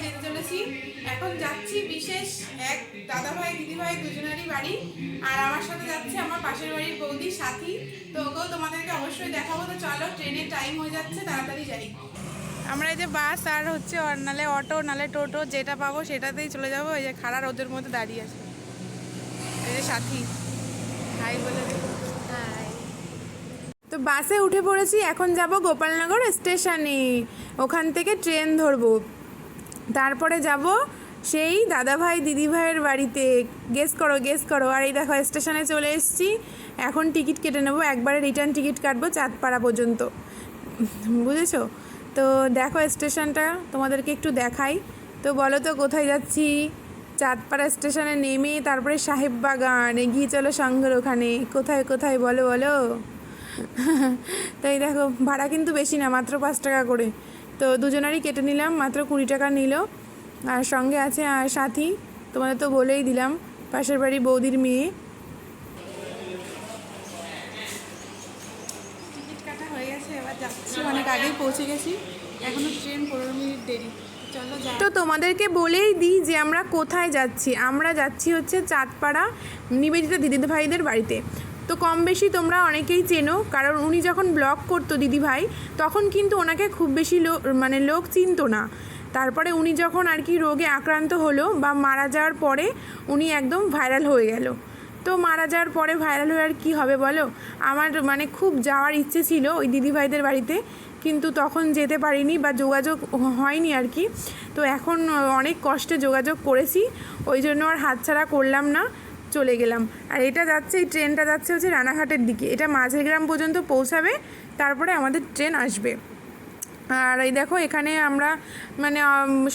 যেতে চলেছি। এখন যাচ্ছি বিশেষ এক দাদাভাই দিদিভাই দুজনেরই বাড়ি, আর আমার সাথে যাচ্ছে আমার পাশের বাড়ির বৌদি সাথী। তো ওকেও তোমাদেরকে অবশ্যই দেখাবো। তো চলো, ট্রেনের টাইম হয়ে যাচ্ছে, তাড়াতাড়ি যাই। আমরা এই যে বাস আর হচ্ছে নালে অটো নালে টোটো যেটা পাবো সেটাতেই চলে যাবো। এই যে খাড়া রোদের মধ্যে দাঁড়িয়ে আছে এই যে সাথী, হাই বলে। তো বাসে উঠে পড়েছি, এখন যাব গোপালনগর স্টেশনে। ওখান থেকে ট্রেন ধরবো, তারপরে যাব সেই দাদাভাই দিদিভাইয়ের বাড়িতে। গেস করো। আর এই দেখো স্টেশনে চলে এসেছি। এখন টিকিট কেটে নেবো, একবারে রিটার্ন টিকিট কাটবো চাঁদপাড়া পর্যন্ত, বুঝেছো? তো দেখো স্টেশনটা তোমাদেরকে একটু দেখাই। তো বলো তো কোথায় যাচ্ছি? চাঁদপাড়া স্টেশনে নেমে তারপরে সাহেব বাগান এগিয়ে চলো সঙ্গের ওখানে। কোথায় বলো বলো। তাই দেখো, ভাড়া কিন্তু বেশি না, মাত্র 5 টাকা করে। তো দুজনারই কেটে নিলাম, মাত্র 20 টাকা নিল। আর সঙ্গে আছে আর সাথী, তোমাদের তো বলেই দিলাম, পাশের বাড়ি বৌদির মেয়ে। টিকিট কাটা হয়ে গেছে, এবার যাচ্ছি, অনেক আগেই পৌঁছে গেছি, এখনও ট্রেন 15 মিনিট দেরি। তো তোমাদেরকে বলেই দিই যে আমরা কোথায় যাচ্ছি। আমরা যাচ্ছি হচ্ছে চাঁদপাড়া নিবেদিতা দিদিভাইদের বাড়িতে। তো কম বেশি তোমরা অনেকেই চেনো, কারণ উনি যখন ব্লগ করতো দিদিভাই, তখন কিন্তু ওনাকে খুব বেশি লোক চিনতো না। তারপরে উনি যখন আর কি রোগে আক্রান্ত হলো বা মারা যাওয়ার পরে উনি একদম ভাইরাল হয়ে গেল। তো মারা যাওয়ার পরে ভাইরাল হয়ে আর কী হবে বলো। আমার খুব যাওয়ার ইচ্ছে ছিল ওই দিদিভাইদের বাড়িতে, কিন্তু তখন যেতে পারিনি বা যোগাযোগ হয়নি আর কি। তো এখন অনেক কষ্টে যোগাযোগ করেছি, ওই জন্য আর হাতছাড়া করলাম না, চলে গেলাম। আর এটা যাচ্ছে, এই ট্রেনটা যাচ্ছে হচ্ছে রানাঘাটের দিকে, এটা মাঝেরগ্রাম পর্যন্ত পৌঁছাবে, তারপরে আমাদের ট্রেন আসবে। আর এই দেখো এখানে আমরা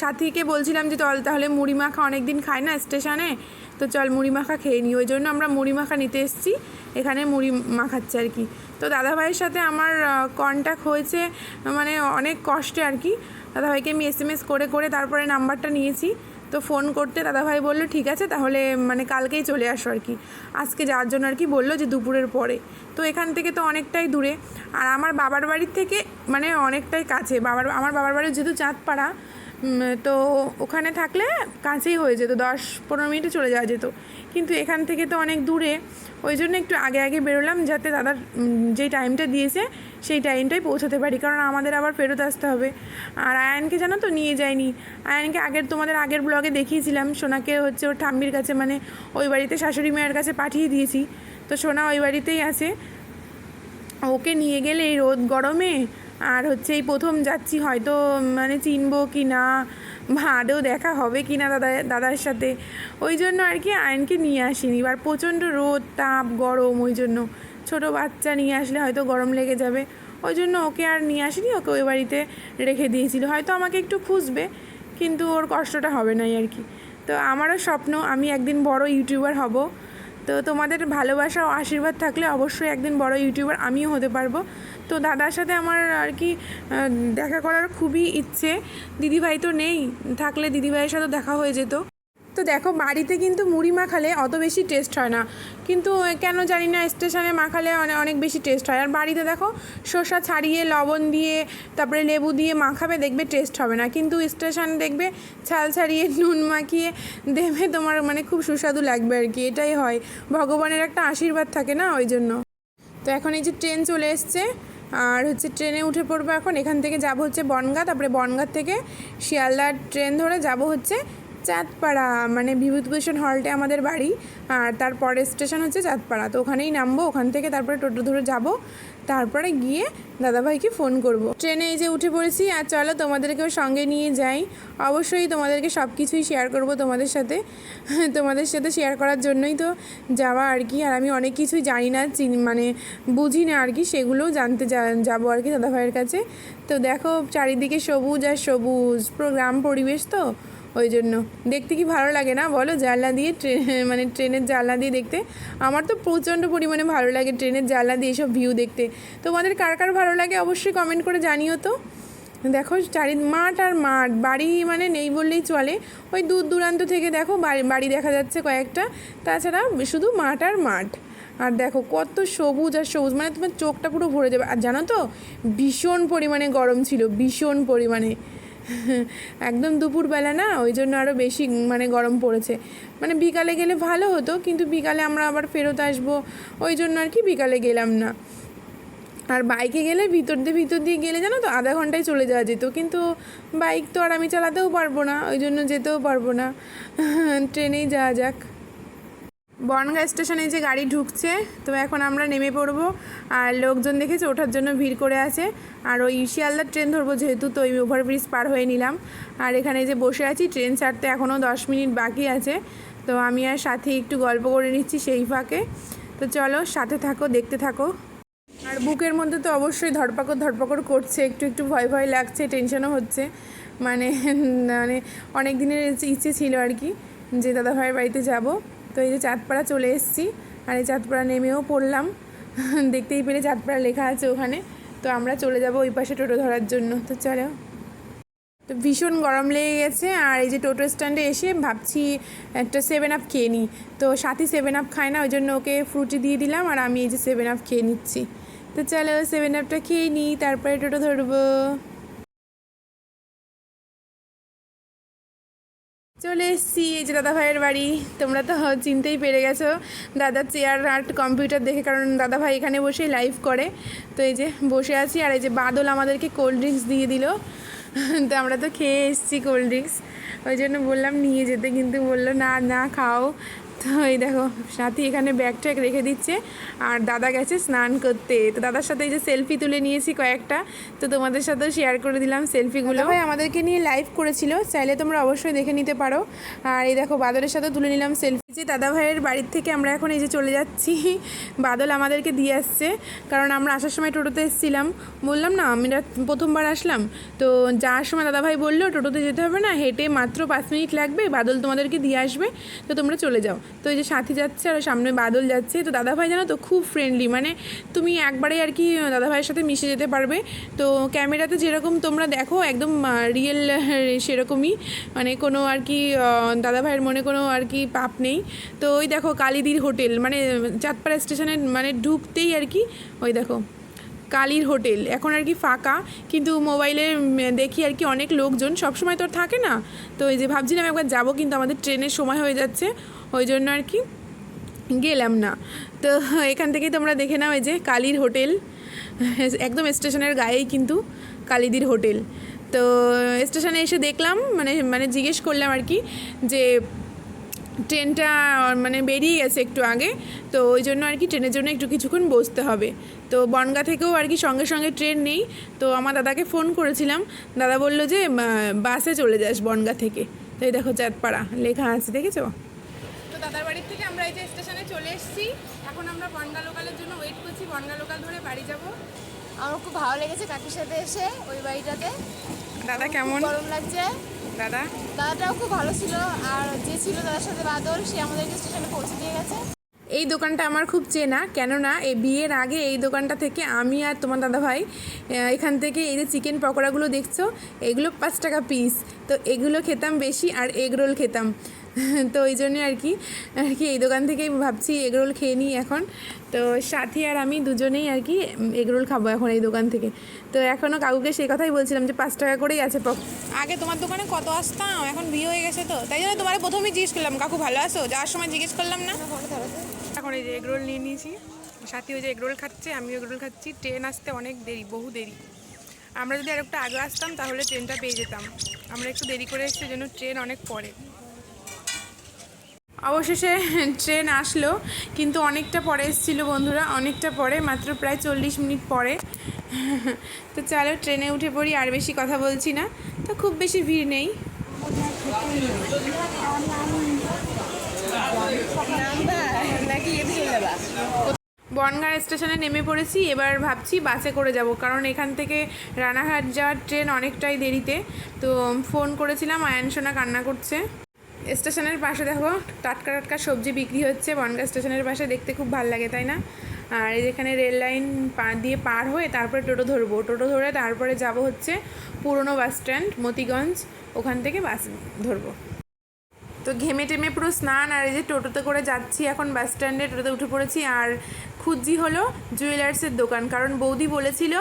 সাথীকে বলছিলাম যে চল তাহলে মুড়ি মাখা, অনেক দিন খাই না স্টেশনে, তো চল মুড়ি মাখা খেয়ে নিই। ওই জন্য আমরা মুড়ি মাখা নিতে এসেছি, এখানে মুড়ি মাখাচ্ছে আর কি। তো দাদাভাইয়ের সাথে আমার কন্ট্যাক্ট হয়েছে অনেক কষ্টে আর কি। দাদাভাইকে আমি SMS করে তারপরে নাম্বারটা নিয়েছি। তো ফোন করতে দাদাভাই বললো ঠিক আছে তাহলে কালকেই চলে আসো আর কি, আজকে যাওয়ার জন্য আর কি বললো যে দুপুরের পরে। তো এখান থেকে তো অনেকটাই দূরে, আর আমার বাবার বাড়ির থেকে অনেকটাই কাছে। আমার বাবার বাড়ি যেহেতু চাঁদপাড়া, তো ওখানে থাকলে কাছেই হয়ে যেত, 10-15 মিনিটে চলে যাওয়া যেত। কিন্তু এখান থেকে তো অনেক দূরে, ওই জন্য একটু আগে বেরোলাম, যাতে দাদার যেই টাইমটা দিয়েছে সেই টাইমটাই পৌঁছাতে পারি, কারণ আমাদের আবার ফেরত আসতে হবে। আর আয়ানকে জানো তো নিয়ে যায়নি। আয়ানকে তোমাদের আগের ব্লগে দেখিয়েছিলাম, সোনাকে হচ্ছে ওর ঠাম্মির কাছে ওই বাড়িতে শাশুড়ি মায়ের কাছে পাঠিয়ে দিয়েছি। তো সোনা ওই বাড়িতেই আছে, ওকে নিয়ে গেলে এই রোদ গরমে আর হচ্ছে এই প্রথম যাচ্ছি, হয়তো চিনবো কি না বা আদৌ দেখা হবে কি না দাদার সাথে, ওই জন্য আর কি আয়নকে নিয়ে আসিনি। এবার প্রচণ্ড রোদ তাপ গরম, ওই জন্য ছোটো বাচ্চা নিয়ে আসলে হয়তো গরম লেগে যাবে, ওই জন্য ওকে আর নিয়ে আসিনি, ওকে ওই বাড়িতে রেখে দিয়েছিল। হয়তো আমাকে একটু খুঁজবে, কিন্তু ওর কষ্টটা হবে না আর কি। তো আমারও স্বপ্ন আমি একদিন বড় ইউটিউবার হব। তো তোমাদের ভালোবাসা ও আশীর্বাদ থাকলে অবশ্যই একদিন বড় ইউটিউবার আমিও হতে পারবো। তো দাদার সাথে আমার আর কি দেখা করার খুবই ইচ্ছে। দিদিভাই তো নেই, থাকলে দিদিভাইয়ের সাথে দেখা হয়ে যেত। তো দেখো বাড়িতে কিন্তু মুড়ি মাখালে অত বেশি টেস্ট হয় না, কিন্তু কেন জানি না স্টেশনে মাখালে অনেক বেশি টেস্ট হয়। আর বাড়িতে দেখো শসা ছাড়িয়ে লবণ দিয়ে তারপরে লেবু দিয়ে মাখাবে, দেখবে টেস্ট হবে না, কিন্তু স্টেশনে দেখবে ছাল ছাড়িয়ে নুন মাখিয়ে দেবে, তোমার খুব সুস্বাদু লাগবে আর কি। এটাই হয়, ভগবানের একটা আশীর্বাদ থাকে না, ওই জন্য। তো এখন এই যে ট্রেন চলে এসছে, আর হচ্ছে ট্রেনে উঠে পড়বো এখন। এখান থেকে যাব হচ্ছে বনগাঁ, তারপরে বনগাঁ থেকে শিয়ালদার ট্রেন ধরে যাব হচ্ছে চাঁদপাড়া, বিভূতিভূষণ হলটে আমাদের বাড়ি, আর তারপরের স্টেশন হচ্ছে চাঁদপাড়া। তো ওখানেই নামবো, ওখান থেকে তারপরে টোটো ধরে যাব, তারপরে গিয়ে দাদাভাইকে ফোন করব। ট্রেনে এই যে উঠে পড়েছি, আর চলো তোমাদেরকেও সঙ্গে নিয়ে যাই। অবশ্যই তোমাদেরকে সব কিছুই শেয়ার করব তোমাদের সাথে শেয়ার করার জন্যই তো যাওয়া আর কি। আর আমি অনেক কিছুই জানি না, বুঝি না আর কি, সেগুলোও জানতে যাবো আর কি দাদাভাইয়ের কাছে। তো দেখো চারিদিকে সবুজ আর সবুজ, পুরো গ্রাম পরিবেশ, তো ওই জন্য দেখতে কি ভালো লাগে না বলো, জানলা দিয়ে ট্রেনের জানলা দিয়ে দেখতে। আমার তো প্রচণ্ড পরিমাণে ভালো লাগে ট্রেনের জানলা দিয়ে এসব ভিউ দেখতে। তোমাদের কার কার ভালো লাগে অবশ্যই কমেন্ট করে জানিও তো। দেখো মাঠ আর মাঠ, বাড়ি নেই বললেই চলে। ওই দূর দূরান্ত থেকে দেখো বাড়ি দেখা যাচ্ছে কয়েকটা, তাছাড়া শুধু মাঠ আর মাঠ। আর দেখো কত সবুজ আর সবুজ, তোমার চোখটা পুরো ভরে যাবে। আর জানো তো ভীষণ পরিমাণে গরম ছিল, ভীষণ পরিমাণে। একদম দুপুরবেলা না, ওই জন্য আরও বেশি মানে গরম পড়েছে। মানে বিকালে গেলে ভালো হতো, কিন্তু বিকালে আমরা আবার ফেরত আসবো, ওই জন্য আর কি বিকালে গেলাম না। আর বাইকে গেলে ভিতর দিয়ে গেলে জানো তো আধা ঘন্টায় চলে যাওয়া যেত, কিন্তু বাইক তো আর আমি চালাতেও পারবো না, ওই জন্য যেতেও পারবো না। ট্রেনেই যাওয়া যাক। বনগাঁ স্টেশনে যে গাড়ি ঢুকছে, তো এখন আমরা নেমে পড়বো। আর লোকজন দেখেছে ওঠার জন্য ভিড় করে আছে। আর ওই শিয়ালদার ট্রেন ধরবো যেহেতু, তো ওই ওভারব্রিজ পার হয়ে নিলাম। আর এখানে যে বসে আছি, ট্রেন ছাড়তে এখনও 10 মিনিট বাকি আছে। তো আমি আর সাথে একটু গল্প করে নিচ্ছি সেই ফাঁকে। তো চলো সাথে থাকো, দেখতে থাকো। আর বুকের মধ্যে তো অবশ্যই ধরপাকড় করছে, একটু একটু ভয় ভয় লাগছে, টেনশনও হচ্ছে। মানে মানে অনেক দিনের ইচ্ছে ছিল আর কি যে দাদাভাইয়ের বাড়িতে যাব। তো এই যে চাঁদপাড়া চলে এসেছি, আর এই চাঁদপাড়া নেমেও পড়লাম। দেখতেই পেলে চাঁদপাড়া লেখা আছে ওখানে। তো আমরা চলে যাব ওই পাশে টোটো ধরার জন্য। তো চলো। তো ভীষণ গরম লেগে গেছে, আর এই যে টোটো স্ট্যান্ডে এসে ভাবছি একটা 7 আপ খেয়ে নিই। তো সাথী 7 আপ খায় না, ওই জন্য ওকে ফ্রুটি দিয়ে দিলাম, আর আমি এই যে 7 আপ খেয়ে নিচ্ছি। তো চলো 7 আপটা খেয়ে নিই, তারপরে টোটো ধরবো। চলে এসেছি এই যে দাদা ভাইয়ের বাড়ি। তোমরা তো চিনতেই পেরে গেছো দাদার চেয়ার আর কম্পিউটার দেখে, কারণ দাদা ভাই এখানে বসেই লাইভ করে। তো এই যে বসে আছি, আর এই যে বাদল আমাদেরকে কোল্ড ড্রিঙ্কস দিয়ে দিল। তো আমরা তো খেয়ে এসেছি কোল্ড ড্রিঙ্কস, ওই জন্য বললাম নিয়ে যেতে, কিন্তু বললো না না খাও। তো এই দেখো সাথী এখানে ব্যাগ ট্যাগ রেখে দিচ্ছে, আর দাদা গেছে স্নান করতে। তো দাদার সাথে এই যে সেলফি তুলে নিয়েছি কয়েকটা, তো তোমাদের সাথেও শেয়ার করে দিলাম সেলফিগুলো। ভাই আমাদেরকে নিয়ে লাইভ করেছিল, চাইলে তোমরা অবশ্যই দেখে নিতে পারো। আর এই দেখো বাদলের সাথেও তুলে নিলাম সেলফি। যে দাদা ভাইয়ের বাড়ির থেকে আমরা এখন এই যে চলে যাচ্ছি, বাদল আমাদেরকে দিয়ে আসছে, কারণ আমরা আসার সময় টোটোতে এসেছিলাম। বললাম না আমরা প্রথমবার আসলাম, তো যাওয়ার সময় দাদাভাই বললো টোটোতে যেতে হবে না, হেঁটে মাত্র 5 মিনিট লাগবে, বাদল তোমাদেরকে দিয়ে আসবে, তো তোমরা চলে যাও। তো এই যে সাথী যাচ্ছে আর সামনে বাদল যাচ্ছে। তো দাদাভাই জানো তো খুব ফ্রেন্ডলি, মানে তুমি একবারে আর কি দাদাভাইয়ের সাথে মিশে যেতে পারবে। তো ক্যামেরাতে যেরকম তোমরা দেখো একদম রিয়েল সেরকমই, মানে কোনো আর কি দাদাভাইয়ের মনে কোনো আর কি পাপ নেই। তো ওই দেখো কালিদির হোটেল, মানে চাঁদপাড়া স্টেশনের মানে ঢুকতেই আর কি ওই দেখো কালীর হোটেল। এখন আর কি ফাঁকা, কিন্তু মোবাইলে দেখি আর কি অনেক লোকজন, সবসময় তো থাকে না। তো এই যে ভাবছিলাম একবার যাবো, কিন্তু আমাদের ট্রেনের সময় হয়ে যাচ্ছে, ওই জন্য আর কি গেলাম না। তো এখান থেকেই তোমরা দেখে নাও, এই যে কালীর হোটেল, একদম স্টেশনের গায়েই কিন্তু কালিদির হোটেল। তো স্টেশনে এসে দেখলাম, মানে জিজ্ঞেস করলাম আর কি যে ট্রেনটা মানে বেরিয়ে গেছে একটু আগে, তো ওই জন্য আর কি ট্রেনের জন্য একটু কিছুক্ষণ বসতে হবে। তো বনগাঁ থেকেও আর কি সঙ্গে সঙ্গে ট্রেন নেই। তো আমার দাদাকে ফোন করেছিলাম, দাদা বললো যে বাসে চলে যাস বনগাঁ থেকে। তো এই দেখো চাঁদপাড়া লেখা আছে, দেখেছো? তো দাদার বাড়ির থেকে আমরা এই যে স্টেশনে চলে এসেছি, এখন আমরা বনগাঁ লোকালের জন্য ওয়েট করছি, বনগাঁ লোকাল ধরে বাড়ি যাব। আমার খুব ভালো লেগেছে কাকির সাথে এসে ওই বাড়িটাতে। দাদা কেমন? গরম লাগছে। দাদাটাও খুব ভালো ছিল, আর যে ছিল দাদার সাথে বাদল, সে আমাদেরকে স্টেশনে পৌঁছে দিয়ে গেছে। এই দোকানটা আমার খুব চেনা, কেননা এই বিয়ের আগে এই দোকানটা থেকে আমি আর তোমার দাদাভাই এখান থেকে এই যে চিকেন পকোড়াগুলো দেখছো, এগুলো 5 টাকা পিস। তো এগুলো খেতাম বেশি, আর এগ রোল খেতাম। তো ওই জন্যে আর কি এই দোকান থেকেই ভাবছি এগ রোল খেয়ে নিই এখন। তো সাথী আর আমি দুজনেই আর কি এগ রোল খাবো এখন এই দোকান থেকে। তো এখনও কাকুকে সেই কথাই বলছিলাম যে 5 টাকা করেই আছে আগে তোমার দোকানে কত আসতাম, এখন বিয়ে হয়ে গেছে, তো তাই জন্য তোমার প্রথমেই জিজ্ঞেস করলাম কাকু ভালো আছো, যাওয়ার সময় জিজ্ঞেস করলাম না। এখন এই যে এগ রোল নিয়ে নিয়েছি, সাথী ওই যে এগ রোল খাচ্ছে, আমিও এগ রোল খাচ্ছি। ট্রেন আসতে অনেক দেরি, বহু দেরি। আমরা যদি আর একটু আগে আসতাম তাহলে ট্রেনটা পেয়ে যেতাম, আমরা একটু দেরি করে এসেছি, জন্য ট্রেন অনেক পরে। অবশেষে ট্রেন আসলো, কিন্তু অনেকটা পরে এসেছিলো বন্ধুরা, অনেকটা পরে, মাত্র প্রায় 40 মিনিট পরে। তো চলো ট্রেনে উঠে পড়ি, আর বেশি কথা বলছি না, তো খুব বেশি ভিড় নেই। বনগাঁ স্টেশনে নেমে পড়েছি, এবার ভাবছি বাসে করে যাব, কারণ এখান থেকে রানাঘাট যাওয়ার ট্রেন অনেকটাই দেরিতে। তো ফোন করেছিলাম, আয়ান সোনা কান্না করছে। স্টেশনের পাশে দেখো টাটকা টাটকা সবজি বিক্রি হচ্ছে, বনগাঁ স্টেশনের পাশে, দেখতে খুব ভালো লাগে তাই না? আর এখানে রেল লাইন দিয়ে পার হয়ে তারপরে টোটো ধরবো, টোটো ধরে তারপরে যাব হচ্ছে পুরনো বাস স্ট্যান্ড মতিগঞ্জ, ওখান থেকে বাস ধরবো। তো ঘেমে টেমে পুরো স্নান, আর এই যে টোটোতে করে যাচ্ছি এখন বাস স্ট্যান্ডে, টোটোতে উঠে পড়েছি। আর খুঁজছি হলো জুয়েলার্সের দোকান, কারণ বৌদি বলেছিল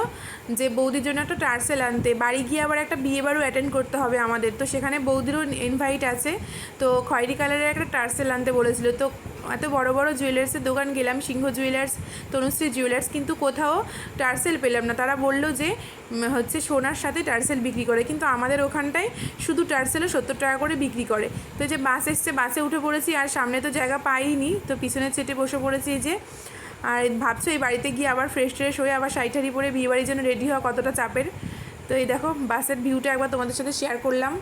যে বৌদির জন্য একটা টার্সেল আনতে, বাড়ি গিয়ে আবার একটা বিয়ে বাড়িও অ্যাটেন্ড করতে হবে আমাদের, তো সেখানে বৌদিরও ইনভাইট আছে, তো খয়েরি কালারের একটা টার্সেল আনতে বলেছিল। তো এত বড় বড় জুয়েলার্সের দোকান গেলাম, সিংহ জুয়েলার্স, তনুশ্রী জুয়েলার্স, কিন্তু কোথাও টার্সেল পেলাম না। তারা বললো যে হচ্ছে সোনার সাথে টার্সেল বিক্রি করে, কিন্তু আমাদের ওখানটায় শুধু টার্সেলও 70 টাকা করে বিক্রি করে। তো যে বাস এসছে, বাসে উঠে পড়েছি, আর সামনে তো জায়গা পাইনি, তো পিছনের সিটে বসে পড়েছি এই যে। আর ভাবছো এই বাড়িতে গিয়ে আবার ফ্রেশ ট্রেশ হয়ে আবার শাড়ি ঠাড়ি পরে বিয়ে বাড়ির জন্য রেডি হওয়া কতটা চাপের। তো এই দেখো বাসের ভিউটা একবার তোমাদের সাথে শেয়ার করলাম।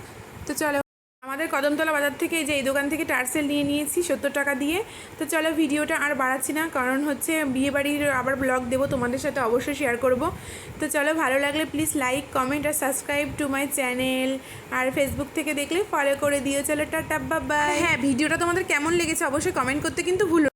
তো চলো, আমাদের কদমতলা বাজার থেকে এই যে এই দোকান থেকে টার্সেল নিয়ে নিয়েছি 70 টাকা দিয়ে। তো চলো ভিডিওটা আর বাড়াচ্ছি না, কারণ হচ্ছে বিয়েবাড়ির আবার ব্লগ দেবো, তোমাদের সাথে অবশ্যই শেয়ার করব। তো চলো, ভালো লাগলে প্লিজ লাইক, কমেন্ট আর সাবস্ক্রাইব টু মাই চ্যানেল, আর ফেসবুক থেকে দেখলে ফলো করে দিও। চলো টাটা, বাই বাই। হ্যাঁ, ভিডিওটা তোমাদের কেমন লেগেছে অবশ্যই কমেন্ট করতে কিন্তু ভুলো